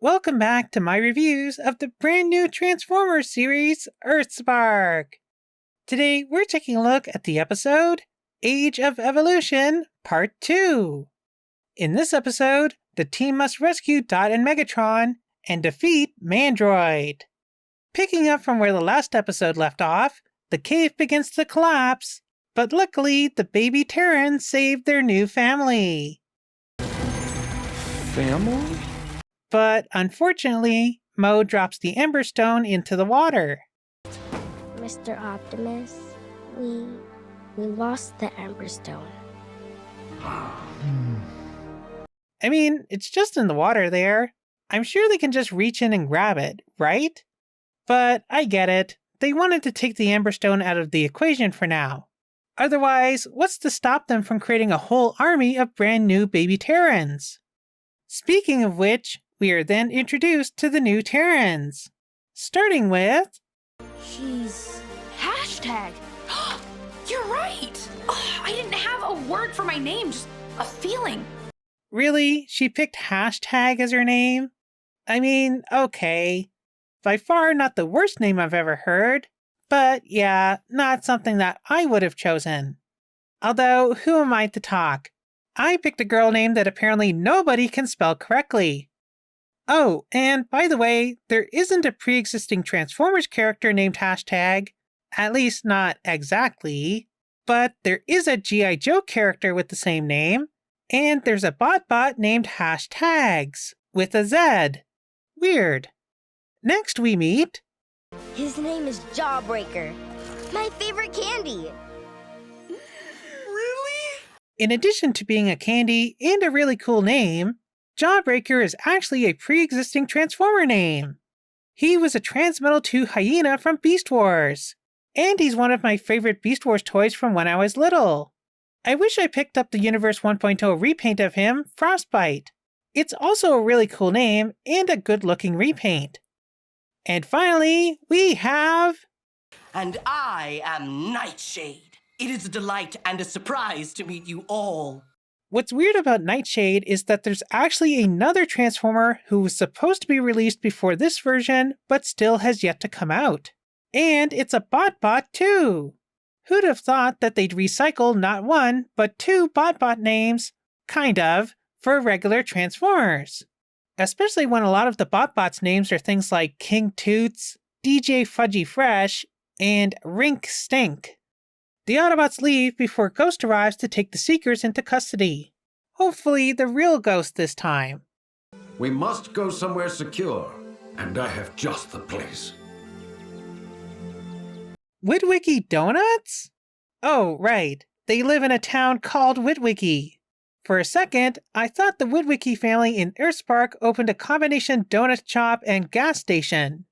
Welcome back to my reviews of the brand new Transformers series, EarthSpark. Today, we're taking a look at the episode, Age of Evolution, Part 2. In this episode, the team must rescue Dot and Megatron and defeat Mandroid. Picking up from where the last episode left off, the cave begins to collapse, but luckily the baby Terrans saved their new family. Family? But unfortunately, Mo drops the Ember Stone into the water. Mr. Optimus, we lost the Ember Stone. I mean, it's just in the water there. I'm sure they can just reach in and grab it, right? But I get it. They wanted to take the Ember Stone out of the equation for now. Otherwise, what's to stop them from creating a whole army of brand new baby Terrans? Speaking of which, we are then introduced to the new Terrans. Starting with... She's... Hashtag! You're right! Oh, I didn't have a word for my name, just a feeling. Really? She picked Hashtag as her name? I mean, okay. By far not the worst name I've ever heard, but yeah, not something that I would have chosen. Although, who am I to talk? I picked a girl name that apparently nobody can spell correctly. Oh, and by the way, there isn't a pre-existing Transformers character named Hashtag, at least not exactly, but there is a G.I. Joe character with the same name, and there's a bot named Hashtags, with a Z. Weird. Next we meet... His name is Jawbreaker, my favorite candy. In addition to being a candy and a really cool name, Jawbreaker is actually a pre-existing Transformer name. He was a Transmetal 2 hyena from Beast Wars, and he's one of my favorite Beast Wars toys from when I was little. I wish I picked up the Universe 1.0 repaint of him, Frostbite. It's also a really cool name and a good-looking repaint. And finally, we have... And I am Nightshade. It is a delight and a surprise to meet you all. What's weird about Nightshade is that there's actually another Transformer who was supposed to be released before this version, but still has yet to come out. And it's a bot too! Who'd have thought that they'd recycle not one, but two bot names, kind of, for regular Transformers? Especially when a lot of the bot's names are things like King Toots, DJ Fudgy Fresh, and Rink Stink. The Autobots leave before Ghost arrives to take the Seekers into custody. Hopefully the real Ghost this time. We must go somewhere secure, and I have just the place. Witwicky Donuts? Oh, right. They live in a town called Witwicky. For a second, I thought the Witwicky family in EarthSpark opened a combination donut shop and gas station.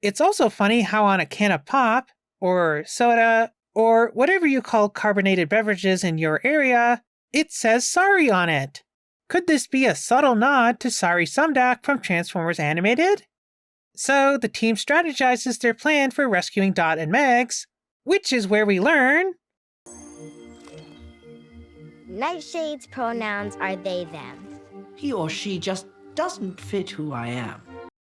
It's also funny how on a can of pop, or soda, or whatever you call carbonated beverages in your area, it says sorry on it. Could this be a subtle nod to Sorry Sumdak from Transformers Animated? So the team strategizes their plan for rescuing Dot and Megs, which is where we learn... Nightshade's pronouns are they, them. He or she just doesn't fit who I am.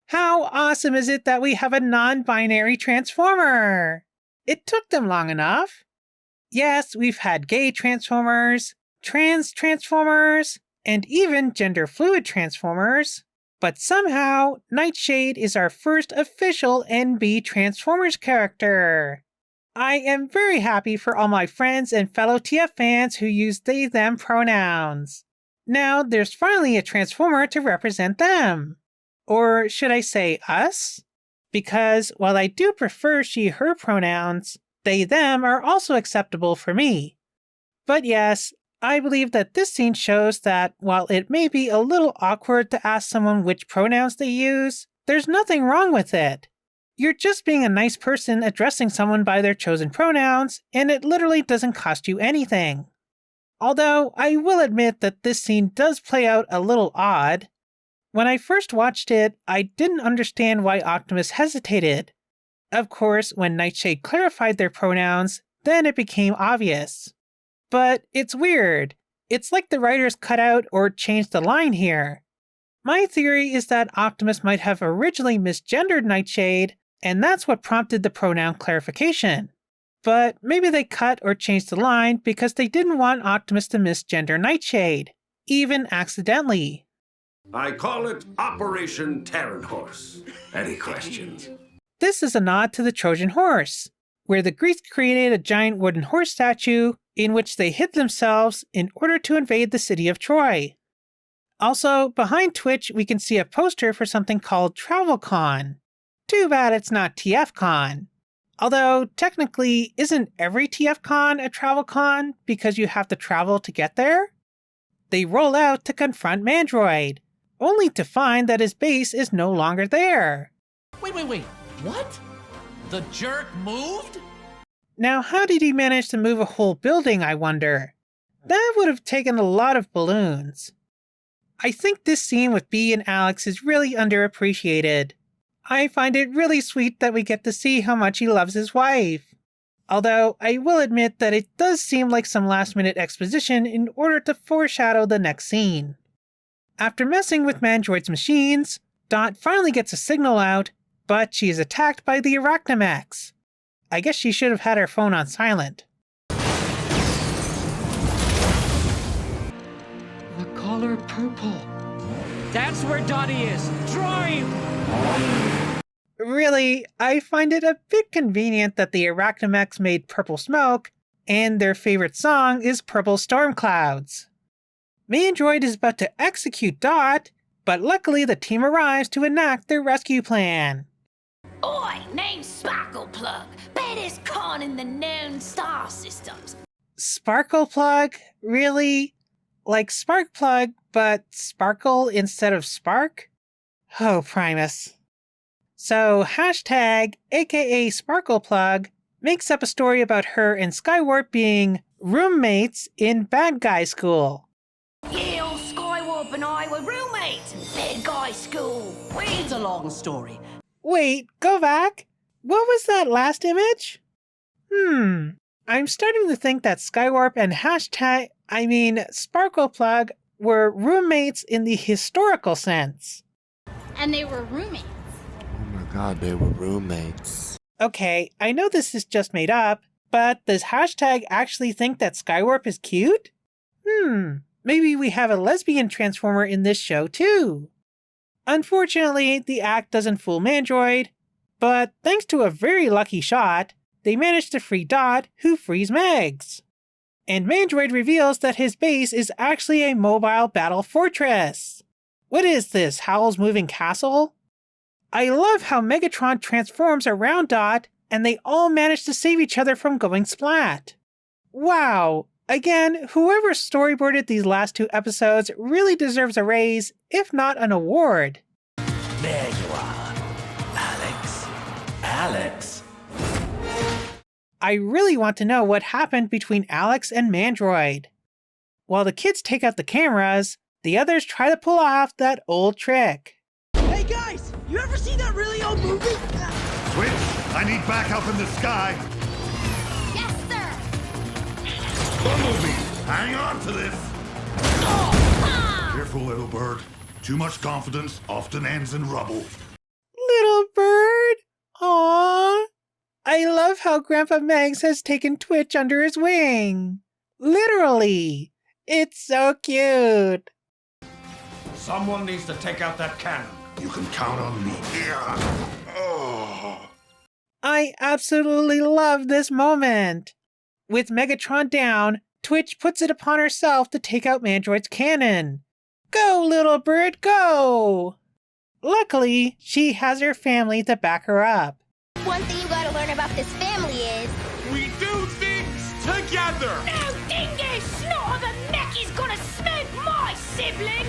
How awesome is it that we have a non-binary Transformer? It took them long enough. Yes, we've had gay Transformers, trans Transformers, and even gender-fluid Transformers. But somehow, Nightshade is our first official NB Transformers character. I am very happy for all my friends and fellow TF fans who use they-them pronouns. Now there's finally a Transformer to represent them. Or should I say us? Because while I do prefer she-her pronouns, they-them are also acceptable for me. But yes, I believe that this scene shows that while it may be a little awkward to ask someone which pronouns they use, there's nothing wrong with it. You're just being a nice person addressing someone by their chosen pronouns, and it literally doesn't cost you anything. Although, I will admit that this scene does play out a little odd. When I first watched it, I didn't understand why Optimus hesitated. Of course, when Nightshade clarified their pronouns, then it became obvious. But it's weird. It's like the writers cut out or changed the line here. My theory is that Optimus might have originally misgendered Nightshade, and that's what prompted the pronoun clarification. But maybe they cut or changed the line because they didn't want Optimus to misgender Nightshade, even accidentally. I call it Operation Trojan Horse. Any questions? This is a nod to the Trojan Horse, where the Greeks created a giant wooden horse statue in which they hid themselves in order to invade the city of Troy. Also, behind Twitch, we can see a poster for something called TravelCon. Too bad it's not TFCon. Although, technically, isn't every TFCon a TravelCon because you have to travel to get there? They roll out to confront Mandroid, only to find that his base is no longer there. Wait. What? The jerk moved? Now, how did he manage to move a whole building, I wonder? That would have taken a lot of balloons. I think this scene with Bee and Alex is really underappreciated. I find it really sweet that we get to see how much he loves his wife. Although, I will admit that it does seem like some last-minute exposition in order to foreshadow the next scene. After messing with Mandroid's machines, Dot finally gets a signal out, but she is attacked by the Arachnomex. I guess she should have had her phone on silent. The color purple. That's where Dottie is. Drive! Really, I find it a bit convenient that the Arachnomex made purple smoke, and their favorite song is Purple Storm Clouds. Mandroid is about to execute Dot, but luckily the team arrives to enact their rescue plan. Oi, name's Sparkleplug, baddest con in the known star systems. Sparkleplug? Really? Like Sparkplug, but sparkle instead of spark? Oh, Primus. So, Hashtag, aka Sparkleplug, makes up a story about her and Skywarp being roommates in bad guy school. Yeah, old Skywarp and I were roommates in bad guy school. It's a long story. Wait, go back? What was that last image? I'm starting to think that Skywarp and Sparkleplug were roommates in the historical sense. And they were roommates. Oh my god, they were roommates. Okay, I know this is just made up, but does Hashtag actually think that Skywarp is cute? Maybe we have a lesbian Transformer in this show too. Unfortunately, the act doesn't fool Mandroid, but thanks to a very lucky shot, they manage to free Dot, who frees Megs. And Mandroid reveals that his base is actually a mobile battle fortress. What is this, Howl's Moving Castle? I love how Megatron transforms around Dot, and they all manage to save each other from going splat. Wow! Again, whoever storyboarded these last two episodes really deserves a raise, if not an award. There you are, Alex. I really want to know what happened between Alex and Mandroid. While the kids take out the cameras, the others try to pull off that old trick. Hey guys, you ever seen that really old movie? Switch, I need backup in the sky. Yes, sir. Bumblebee, hang on to this. Careful, little bird. Too much confidence often ends in rubble. Little bird? Aww. I love how Grandpa Megs has taken Twitch under his wing. Literally. It's so cute. Someone needs to take out that cannon. You can count on me. Oh. I absolutely love this moment. With Megatron down, Twitch puts it upon herself to take out Mandroid's cannon. Go, little bird, go! Luckily, she has her family to back her up. One thing you gotta learn about this family is... We do things together! No dingy snot of a mech is gonna smoke my sibling!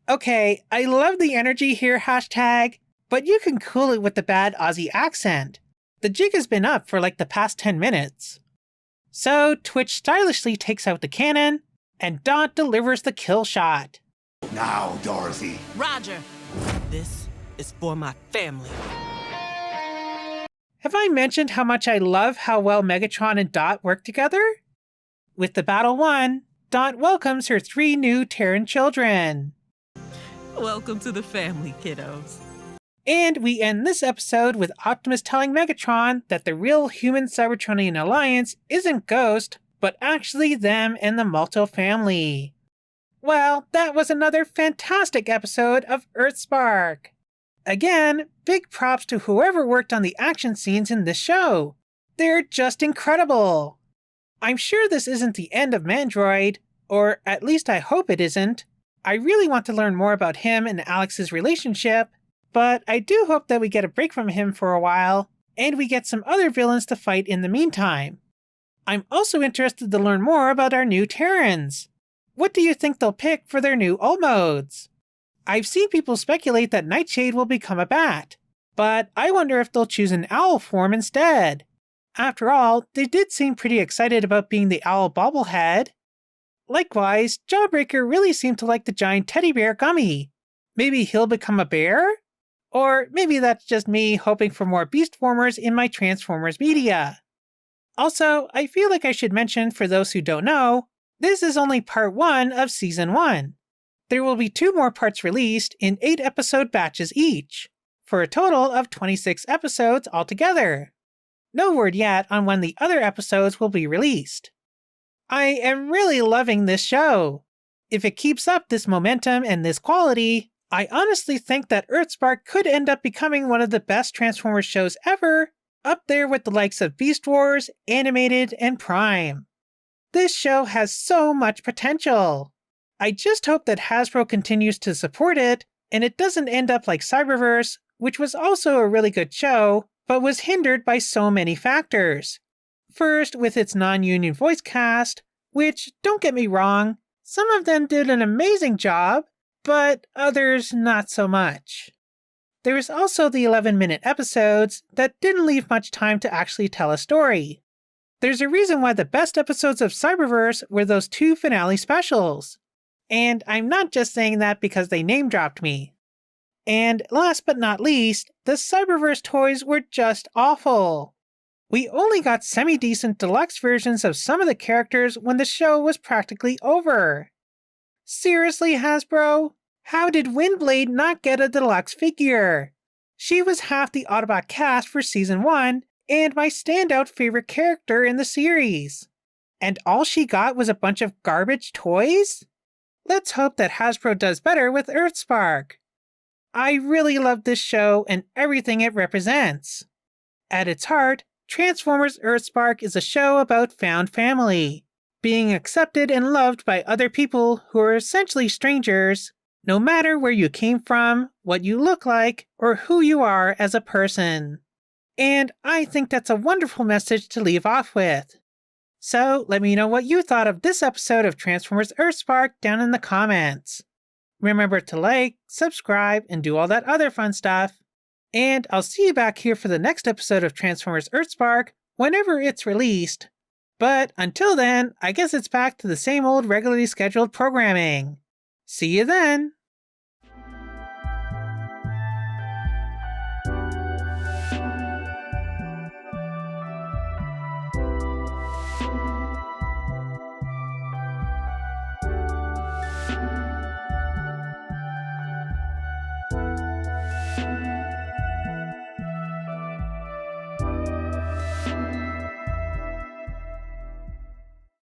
Okay, I love the energy here, Hashtag, but you can cool it with the bad Aussie accent. The jig has been up for like the past 10 minutes. So Twitch stylishly takes out the cannon, and Dot delivers the kill shot. Now, Dorothy. Roger. This is for my family. Have I mentioned how much I love how well Megatron and Dot work together? With the battle won, Dot welcomes her 3 new Terran children. Welcome to the family, kiddos. And we end this episode with Optimus telling Megatron that the real human-Cybertronian alliance isn't Ghost, but actually them and the Malto family. Well, that was another fantastic episode of EarthSpark. Again, big props to whoever worked on the action scenes in this show. They're just incredible. I'm sure this isn't the end of Mandroid, or at least I hope it isn't. I really want to learn more about him and Alex's relationship, but I do hope that we get a break from him for a while, and we get some other villains to fight in the meantime. I'm also interested to learn more about our new Terrans. What do you think they'll pick for their new ult modes? I've seen people speculate that Nightshade will become a bat, but I wonder if they'll choose an owl form instead. After all, they did seem pretty excited about being the owl bobblehead. Likewise, Jawbreaker really seemed to like the giant teddy bear gummy. Maybe he'll become a bear? Or maybe that's just me hoping for more beast formers in my Transformers media. Also, I feel like I should mention for those who don't know, this is only part 1 of Season 1. There will be 2 more parts released in 8-episode batches each, for a total of 26 episodes altogether. No word yet on when the other episodes will be released. I am really loving this show. If it keeps up this momentum and this quality, I honestly think that EarthSpark could end up becoming one of the best Transformers shows ever, up there with the likes of Beast Wars, Animated, and Prime. This show has so much potential. I just hope that Hasbro continues to support it, and it doesn't end up like Cyberverse, which was also a really good show, but was hindered by so many factors. First, with its non-union voice cast, which, don't get me wrong, some of them did an amazing job, but others not so much. There was also the 11-minute episodes that didn't leave much time to actually tell a story. There's a reason why the best episodes of Cyberverse were those 2 finale specials. And I'm not just saying that because they name-dropped me. And last but not least, the Cyberverse toys were just awful. We only got semi-decent deluxe versions of some of the characters when the show was practically over. Seriously, Hasbro? How did Windblade not get a deluxe figure? She was half the Autobot cast for Season 1 and my standout favorite character in the series. And all she got was a bunch of garbage toys? Let's hope that Hasbro does better with EarthSpark. I really love this show and everything it represents. At its heart, Transformers EarthSpark is a show about found family, being accepted and loved by other people who are essentially strangers, no matter where you came from, what you look like, or who you are as a person. And I think that's a wonderful message to leave off with. So let me know what you thought of this episode of Transformers EarthSpark down in the comments. Remember to like, subscribe, and do all that other fun stuff. And I'll see you back here for the next episode of Transformers EarthSpark whenever it's released. But until then, I guess it's back to the same old regularly scheduled programming. See you then!